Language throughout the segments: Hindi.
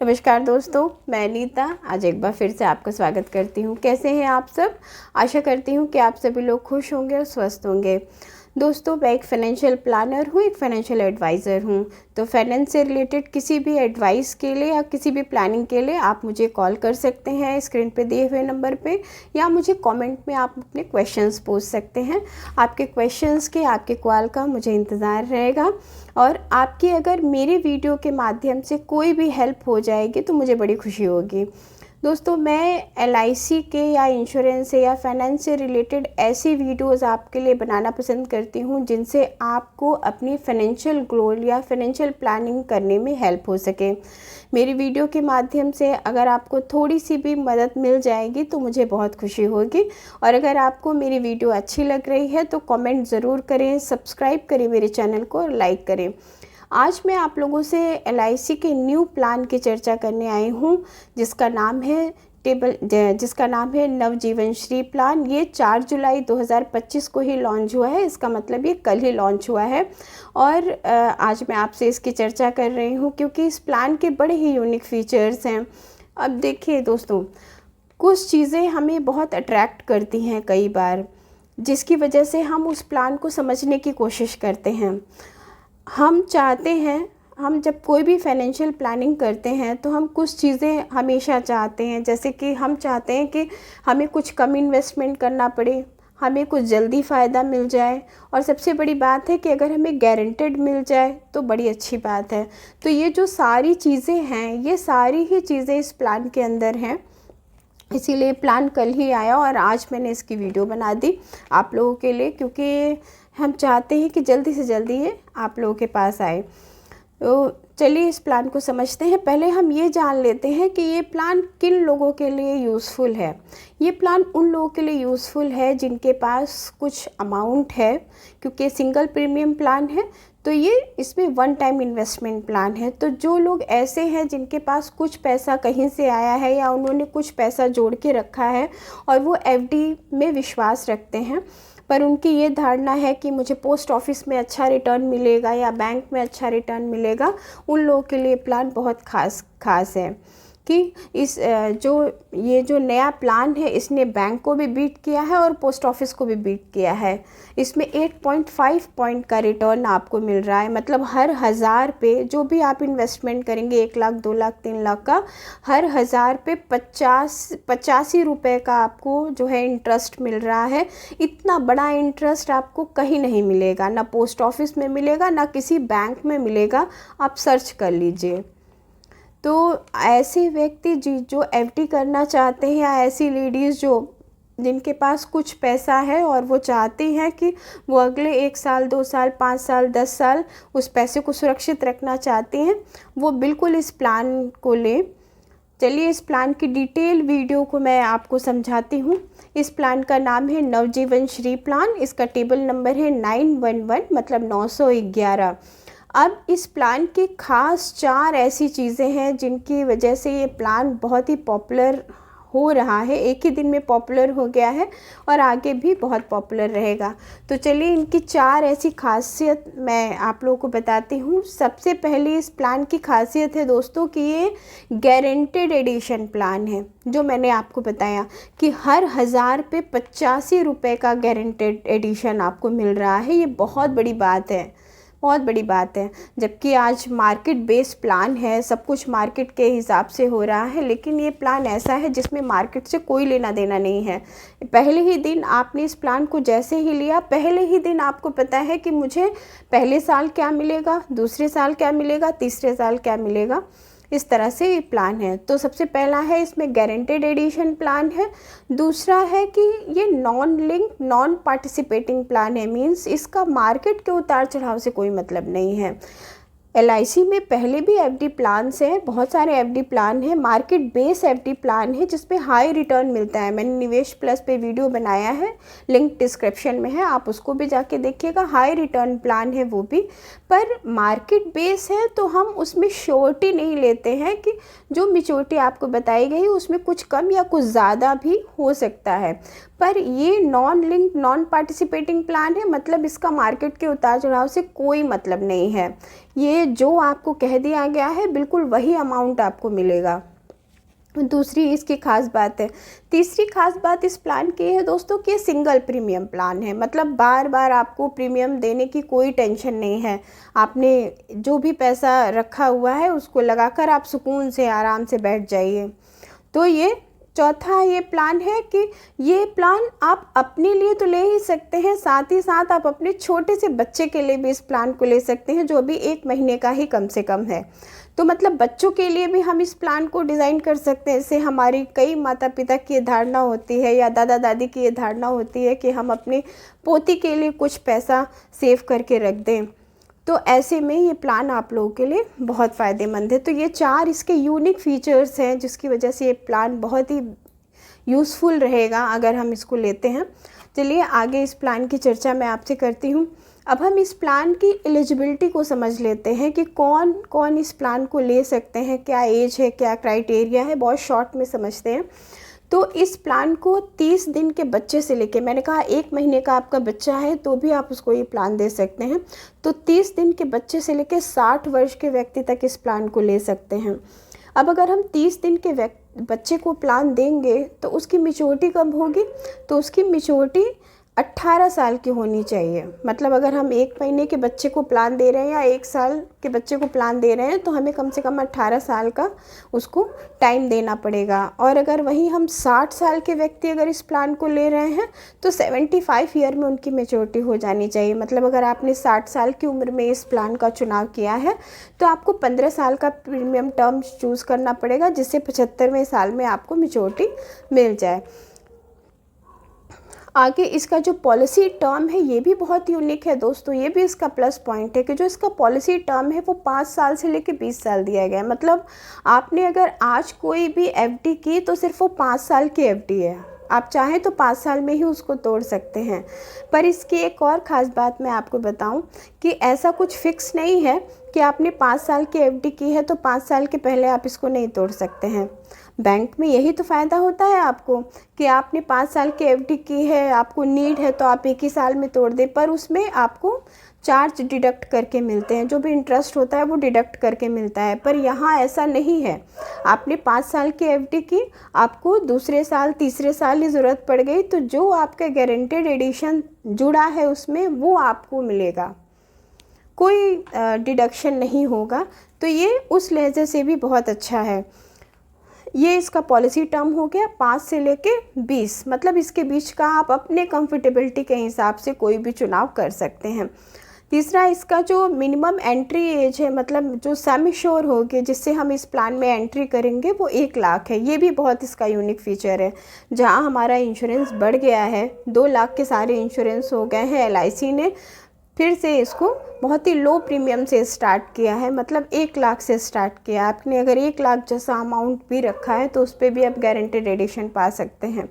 नमस्कार दोस्तों, मैं नीता आज एक बार फिर से आपका स्वागत करती हूँ। कैसे हैं आप सब? आशा करती हूँ कि आप सभी लोग खुश होंगे और स्वस्थ होंगे। दोस्तों, मैं एक फाइनेंशियल प्लानर हूँ, एक फाइनेंशियल एडवाइज़र हूँ। तो फाइनेंस से रिलेटेड किसी भी एडवाइस के लिए या किसी भी प्लानिंग के लिए आप मुझे कॉल कर सकते हैं स्क्रीन पे दिए हुए नंबर पे, या मुझे कमेंट में आप अपने क्वेश्चंस पूछ सकते हैं। आपके क्वेश्चंस के, आपके कॉल का मुझे इंतज़ार रहेगा। और आपकी अगर मेरे वीडियो के माध्यम से कोई भी हेल्प हो जाएगी तो मुझे बड़ी खुशी होगी। दोस्तों, मैं LIC के या इंश्योरेंस से या फाइनेंस से रिलेटेड ऐसी वीडियोस आपके लिए बनाना पसंद करती हूं जिनसे आपको अपनी फाइनेंशियल गोल या फाइनेंशियल प्लानिंग करने में हेल्प हो सके। मेरी वीडियो के माध्यम से अगर आपको थोड़ी सी भी मदद मिल जाएगी तो मुझे बहुत खुशी होगी। और अगर आपको मेरी वीडियो अच्छी लग रही है तो कमेंट ज़रूर करें, सब्सक्राइब करें मेरे चैनल को और लाइक करें। आज मैं आप लोगों से LIC के न्यू प्लान की चर्चा करने आई हूँ जिसका नाम है नवजीवन श्री प्लान। ये 4 जुलाई 2025 को ही लॉन्च हुआ है। इसका मतलब ये कल ही लॉन्च हुआ है। और आज मैं आपसे इसकी चर्चा कर रही हूँ क्योंकि इस प्लान के बड़े ही यूनिक फीचर्स हैं। अब देखिए दोस्तों, कुछ चीज़ें हमें बहुत अट्रैक्ट करती हैं कई बार, जिसकी वजह से हम उस प्लान को समझने की कोशिश करते हैं। हम चाहते हैं, हम जब कोई भी फाइनेंशियल प्लानिंग करते हैं तो हम कुछ चीज़ें हमेशा चाहते हैं, जैसे कि हम चाहते हैं कि हमें कुछ कम इन्वेस्टमेंट करना पड़े, हमें कुछ जल्दी फ़ायदा मिल जाए, और सबसे बड़ी बात है कि अगर हमें गारंटेड मिल जाए तो बड़ी अच्छी बात है। तो ये जो सारी चीज़ें हैं, ये सारी ही चीज़ें इस प्लान के अंदर हैं। इसीलिए प्लान कल ही आया और आज मैंने इसकी वीडियो बना दी आप लोगों के लिए, क्योंकि हम चाहते हैं कि जल्दी से जल्दी ये आप लोगों के पास आए। तो चलिए इस प्लान को समझते हैं। पहले हम ये जान लेते हैं कि ये प्लान किन लोगों के लिए यूज़फुल है। ये प्लान उन लोगों के लिए यूज़फुल है जिनके पास कुछ अमाउंट है, क्योंकि सिंगल प्रीमियम प्लान है तो ये इसमें वन टाइम इन्वेस्टमेंट प्लान है। तो जो लोग ऐसे हैं जिनके पास कुछ पैसा कहीं से आया है या उन्होंने कुछ पैसा जोड़ के रखा है और वो FD में विश्वास रखते हैं, पर उनकी ये धारणा है कि मुझे पोस्ट ऑफिस में अच्छा रिटर्न मिलेगा या बैंक में अच्छा रिटर्न मिलेगा, उन लोगों के लिए प्लान बहुत खास है। कि ये जो नया प्लान है इसने बैंक को भी बीट किया है और पोस्ट ऑफिस को भी बीट किया है। इसमें 8.5 पॉइंट का रिटर्न आपको मिल रहा है। मतलब हर 1000 पे जो भी आप इन्वेस्टमेंट करेंगे, 1 लाख, 2 लाख, 3 लाख का, हर 1000 पे 85 रुपये का आपको जो है इंटरेस्ट मिल रहा है। इतना बड़ा इंटरेस्ट आपको कहीं नहीं मिलेगा, ना पोस्ट ऑफिस में मिलेगा, ना किसी बैंक में मिलेगा। आप सर्च कर लीजिए। तो ऐसे व्यक्ति जो FD करना चाहते हैं, या ऐसी लेडीज़ जिनके पास कुछ पैसा है और वो चाहती हैं कि वो अगले 1 साल, 2 साल, 5 साल, 10 साल उस पैसे को सुरक्षित रखना चाहती हैं, वो बिल्कुल इस प्लान को लें। चलिए इस प्लान की डिटेल वीडियो को मैं आपको समझाती हूँ। इस प्लान का नाम है नवजीवन श्री प्लान। इसका टेबल नंबर है 911, मतलब 911। अब इस प्लान की खास 4 ऐसी चीज़ें हैं जिनकी वजह से ये प्लान बहुत ही पॉपुलर हो रहा है। एक ही दिन में पॉपुलर हो गया है और आगे भी बहुत पॉपुलर रहेगा। तो चलिए इनकी 4 ऐसी खासियत मैं आप लोगों को बताती हूँ। सबसे पहले इस प्लान की खासियत है दोस्तों कि ये गारंटेड एडिशन प्लान है। जो मैंने आपको बताया कि हर 1000 पे 85 रुपये का गारंटेड एडिशन आपको मिल रहा है। ये बहुत बड़ी बात है, बहुत बड़ी बात है। जबकि आज मार्केट बेस प्लान है, सब कुछ मार्केट के हिसाब से हो रहा है, लेकिन ये प्लान ऐसा है जिसमें मार्केट से कोई लेना देना नहीं है। पहले ही दिन आपने इस प्लान को जैसे ही लिया, पहले ही दिन आपको पता है कि मुझे पहले साल क्या मिलेगा, दूसरे साल क्या मिलेगा, तीसरे साल क्या मिलेगा। इस तरह से ये प्लान है। तो सबसे पहला है इसमें गारंटेड एडिशन प्लान है। दूसरा है कि ये non link, non participating plan है। मीन्स इसका मार्केट के उतार चढ़ाव से कोई मतलब नहीं है। LIC में पहले भी FD प्लान्स हैं, बहुत सारे FD प्लान हैं। मार्केट बेस FD प्लान है जिसपे हाई रिटर्न मिलता है। मैंने निवेश प्लस पे वीडियो बनाया है, लिंक डिस्क्रिप्शन में है, आप उसको भी जाके देखिएगा। हाई रिटर्न प्लान है वो भी, पर मार्केट बेस है तो हम उसमें श्योरिटी नहीं लेते हैं कि जो मैच्योरिटी आपको बताई गई उसमें कुछ कम या कुछ ज़्यादा भी हो सकता है। पर ये non link non participating plan है, मतलब इसका मार्केट के उतार चढ़ाव से कोई मतलब नहीं है। ये जो आपको कह दिया गया है बिल्कुल वही अमाउंट आपको मिलेगा। दूसरी इसकी खास बात है। तीसरी खास बात इस प्लान की है दोस्तों कि ये सिंगल प्रीमियम प्लान है, मतलब बार बार आपको प्रीमियम देने की कोई टेंशन नहीं है। आपने जो भी पैसा रखा हुआ है उसको लगाकर आप सुकून से आराम से बैठ जाइए। तो ये चौथा ये प्लान है कि ये प्लान आप अपने लिए तो ले ही सकते हैं, साथ ही साथ आप अपने छोटे से बच्चे के लिए भी इस प्लान को ले सकते हैं, जो अभी 1 महीने का ही कम से कम है। तो मतलब बच्चों के लिए भी हम इस प्लान को डिज़ाइन कर सकते हैं। इससे हमारी कई माता पिता की ये धारणा होती है या दादा दादी की ये धारणा होती है कि हम अपनी पोती के लिए कुछ पैसा सेव करके रख दें। तो ऐसे में ये प्लान आप लोगों के लिए बहुत फ़ायदेमंद है। तो ये 4 इसके यूनिक फीचर्स हैं जिसकी वजह से ये प्लान बहुत ही यूज़फुल रहेगा अगर हम इसको लेते हैं। चलिए आगे इस प्लान की चर्चा मैं आपसे करती हूँ। अब हम इस प्लान की एलिजिबिलिटी को समझ लेते हैं कि कौन कौन इस प्लान को ले सकते हैं, क्या एज है, क्या क्राइटेरिया है, बहुत शॉर्ट में समझते हैं। तो इस प्लान को 30 दिन के बच्चे से लेके, मैंने कहा 1 महीने का आपका बच्चा है तो भी आप उसको ये प्लान दे सकते हैं। तो 30 दिन के बच्चे से लेके 60 वर्ष के व्यक्ति तक इस प्लान को ले सकते हैं। अब अगर हम 30 दिन के बच्चे को प्लान देंगे तो उसकी मैच्योरिटी कब होगी? तो उसकी मैच्योरिटी 18 साल की होनी चाहिए। मतलब अगर हम 1 महीने के बच्चे को प्लान दे रहे हैं या 1 साल के बच्चे को प्लान दे रहे हैं तो हमें कम से कम 18 साल का उसको टाइम देना पड़ेगा। और अगर वहीं हम 60 साल के व्यक्ति अगर इस प्लान को ले रहे हैं तो 75 ईयर में उनकी मैच्योरिटी हो जानी चाहिए। मतलब अगर आपने 60 साल की उम्र में इस प्लान का चुनाव किया है तो आपको 15 साल का प्रीमियम टर्म चूज़ करना पड़ेगा, जिससे 75वें साल में आपको मैच्योरिटी मिल जाए। आगे इसका जो पॉलिसी टर्म है ये भी बहुत यूनिक है दोस्तों। ये भी इसका प्लस पॉइंट है कि जो इसका पॉलिसी टर्म है वो 5 साल से लेकर 20 साल दिया गया है। मतलब आपने अगर आज कोई भी एफडी की तो सिर्फ वो 5 साल की एफडी है, आप चाहें तो 5 साल में ही उसको तोड़ सकते हैं। पर इसकी एक और ख़ास बात मैं आपको बताऊं कि ऐसा कुछ फिक्स नहीं है कि आपने 5 साल की एफडी की है तो 5 साल के पहले आप इसको नहीं तोड़ सकते हैं। बैंक में यही तो फ़ायदा होता है आपको कि आपने 5 साल की एफडी की है, आपको नीड है तो आप 1 ही साल में तोड़ दें, पर उसमें आपको चार्ज डिडक्ट करके मिलते हैं, जो भी इंटरेस्ट होता है वो डिडक्ट करके मिलता है। पर यहाँ ऐसा नहीं है। आपने 5 साल की एफडी की, आपको दूसरे साल तीसरे साल ही ज़रूरत पड़ गई तो जो आपका गारंटेड एडिशन जुड़ा है उसमें वो आपको मिलेगा, कोई डिडक्शन नहीं होगा। तो ये उस लहजे से भी बहुत अच्छा है। ये इसका पॉलिसी टर्म हो गया 5 से लेके 20, मतलब इसके बीच का आप अपने कंफर्टेबिलिटी के हिसाब से कोई भी चुनाव कर सकते हैं। तीसरा इसका जो मिनिमम एंट्री एज है, मतलब जो सेमी श्योर होगी जिससे हम इस प्लान में एंट्री करेंगे, वो 1 लाख है। ये भी बहुत इसका यूनिक फीचर है। जहां हमारा इंश्योरेंस बढ़ गया है, 2 लाख के सारे इंश्योरेंस हो गए हैं, एलआईसी ने फिर से इसको बहुत ही लो प्रीमियम से स्टार्ट किया है, मतलब 1 लाख से स्टार्ट किया। आपने अगर 1 लाख जैसा अमाउंट भी रखा है तो उस पर भी आप गारंटेड एडिशन पा सकते हैं।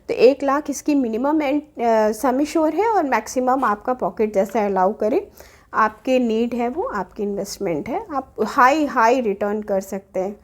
तो 1 लाख इसकी मिनिमम एंड सम श्योर है और मैक्सिमम आपका पॉकेट जैसा अलाउ करे। आपके नीड है वो आपकी इन्वेस्टमेंट है, आप हाई रिटर्न कर सकते हैं।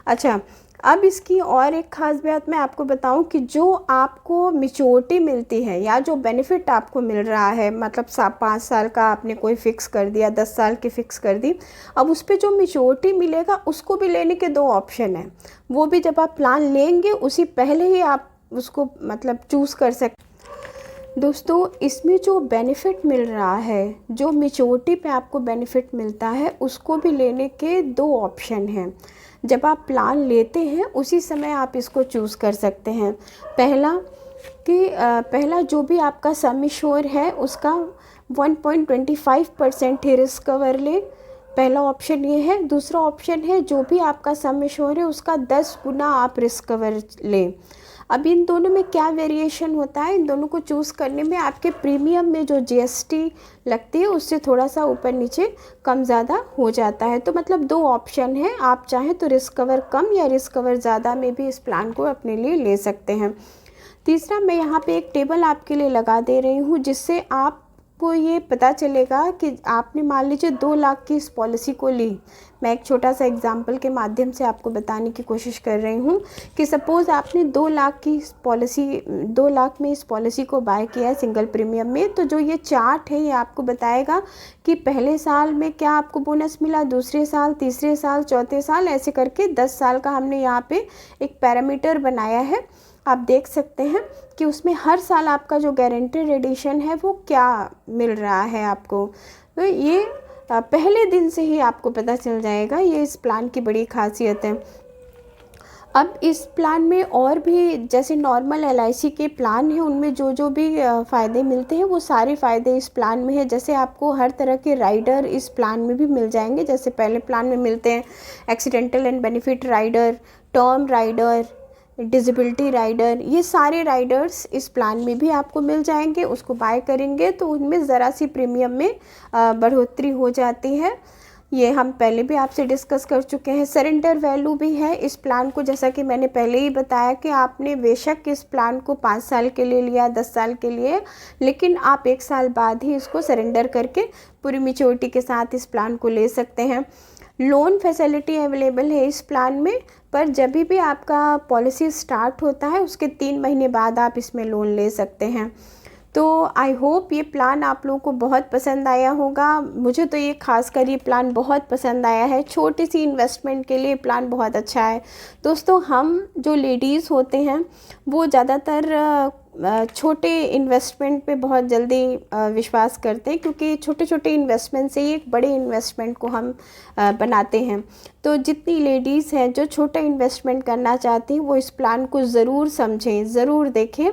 अच्छा, अब इसकी और एक ख़ास बात मैं आपको बताऊं कि जो आपको मैच्योरिटी मिलती है या जो बेनिफिट आपको मिल रहा है, मतलब 5 साल का आपने कोई फ़िक्स कर दिया, 10 साल की फ़िक्स कर दी, अब उस पर जो मैच्योरिटी मिलेगा उसको भी लेने के 2 ऑप्शन हैं। वो भी जब आप प्लान लेंगे उसी पहले ही आप उसको मतलब चूज़ कर सकते। दोस्तों इसमें जो बेनिफिट मिल रहा है, जो मैच्योरिटी पे आपको बेनिफिट मिलता है, उसको भी लेने के 2 ऑप्शन हैं। जब आप प्लान लेते हैं उसी समय आप इसको चूज़ कर सकते हैं। पहला जो भी आपका सम श्योर है उसका 1.25% ही रिस्क कवर ले, पहला ऑप्शन ये है। दूसरा ऑप्शन है जो भी आपका सम श्योर है उसका 10 गुना आप रिस्क कवर लें। अब इन दोनों में क्या वेरिएशन होता है, इन दोनों को चूज़ करने में आपके प्रीमियम में जो जीएसटी लगती है उससे थोड़ा सा ऊपर नीचे कम ज़्यादा हो जाता है। तो मतलब 2 ऑप्शन है, आप चाहें तो रिस्क कवर कम या रिस्क कवर ज़्यादा में भी इस प्लान को अपने लिए ले सकते हैं। तीसरा, मैं यहाँ पे एक टेबल आपके लिए लगा दे रही हूँ जिससे आप आपको ये पता चलेगा कि आपने मान लीजिए 2 लाख की इस पॉलिसी को ली। मैं एक छोटा सा एग्जांपल के माध्यम से आपको बताने की कोशिश कर रही हूँ कि सपोज़ आपने 2 लाख की इस पॉलिसी 2 लाख में इस पॉलिसी को बाय किया है सिंगल प्रीमियम में, तो जो ये चार्ट है ये आपको बताएगा कि पहले साल में क्या आपको बोनस मिला, दूसरे साल, तीसरे साल, चौथे साल, ऐसे करके 10 साल का हमने यहाँ पे एक पैरामीटर बनाया है। आप देख सकते हैं कि उसमें हर साल आपका जो गारंटेड एडिशन है वो क्या मिल रहा है आपको। तो ये पहले दिन से ही आपको पता चल जाएगा, ये इस प्लान की बड़ी खासियत है। अब इस प्लान में और भी जैसे नॉर्मल LIC के प्लान हैं उनमें जो जो भी फ़ायदे मिलते हैं वो सारे फ़ायदे इस प्लान में है। जैसे आपको हर तरह के राइडर इस प्लान में भी मिल जाएंगे, जैसे पहले प्लान में मिलते हैं accidental and benefit rider, term rider, disability rider, ये सारे राइडर्स इस प्लान में भी आपको मिल जाएंगे। उसको बाय करेंगे तो उनमें ज़रा सी प्रीमियम में बढ़ोतरी हो जाती है। ये हम पहले भी आपसे डिस्कस कर चुके हैं। सरेंडर वैल्यू भी है इस प्लान को, जैसा कि मैंने पहले ही बताया कि आपने बेशक इस प्लान को 5 साल के लिए लिया, 10 साल के लिए, लेकिन आप 1 साल बाद ही इसको सरेंडर करके पूरी मैच्योरिटी के साथ इस प्लान को ले सकते हैं। लोन फैसिलिटी अवेलेबल है इस प्लान में, पर जब भी आपका पॉलिसी स्टार्ट होता है उसके 3 महीने बाद आप इसमें लोन ले सकते हैं। तो आई होप ये प्लान आप लोगों को बहुत पसंद आया होगा। मुझे तो ये खासकर ये प्लान बहुत पसंद आया है। छोटी सी इन्वेस्टमेंट के लिए प्लान बहुत अच्छा है। दोस्तों, हम जो लेडीज़ होते हैं वो ज़्यादातर छोटे इन्वेस्टमेंट पे बहुत जल्दी विश्वास करते हैं, क्योंकि छोटे छोटे इन्वेस्टमेंट से ही एक बड़े इन्वेस्टमेंट को हम बनाते हैं। तो जितनी लेडीज़ हैं जो छोटा इन्वेस्टमेंट करना चाहती हैं वो इस प्लान को ज़रूर समझें, ज़रूर देखें।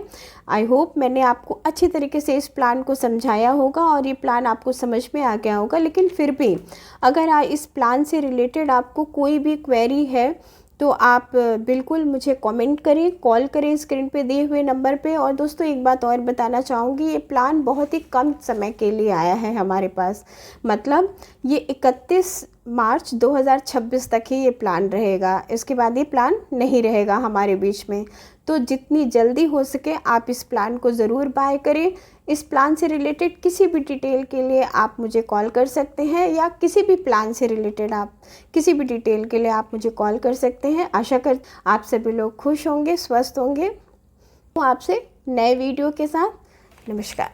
आई होप मैंने आपको अच्छी तरीके से इस प्लान को समझाया होगा और ये प्लान आपको समझ में आ गया होगा। लेकिन फिर भी अगर इस प्लान से रिलेटेड आपको कोई भी क्वेरी है तो आप बिल्कुल मुझे कमेंट करें, कॉल करें स्क्रीन पे दिए हुए नंबर पे। और दोस्तों, एक बात और बताना चाहूँगी, ये प्लान बहुत ही कम समय के लिए आया है हमारे पास। मतलब ये 31 मार्च 2026 तक ही ये प्लान रहेगा, इसके बाद ये प्लान नहीं रहेगा हमारे बीच में। तो जितनी जल्दी हो सके आप इस प्लान को ज़रूर बाय करें। इस प्लान से रिलेटेड किसी भी डिटेल के लिए आप मुझे कॉल कर सकते हैं, या किसी भी प्लान से रिलेटेड आप किसी भी डिटेल के लिए आप मुझे कॉल कर सकते हैं। आशा कर आप सभी लोग खुश होंगे, स्वस्थ होंगे। तो आपसे नए वीडियो के साथ नमस्कार।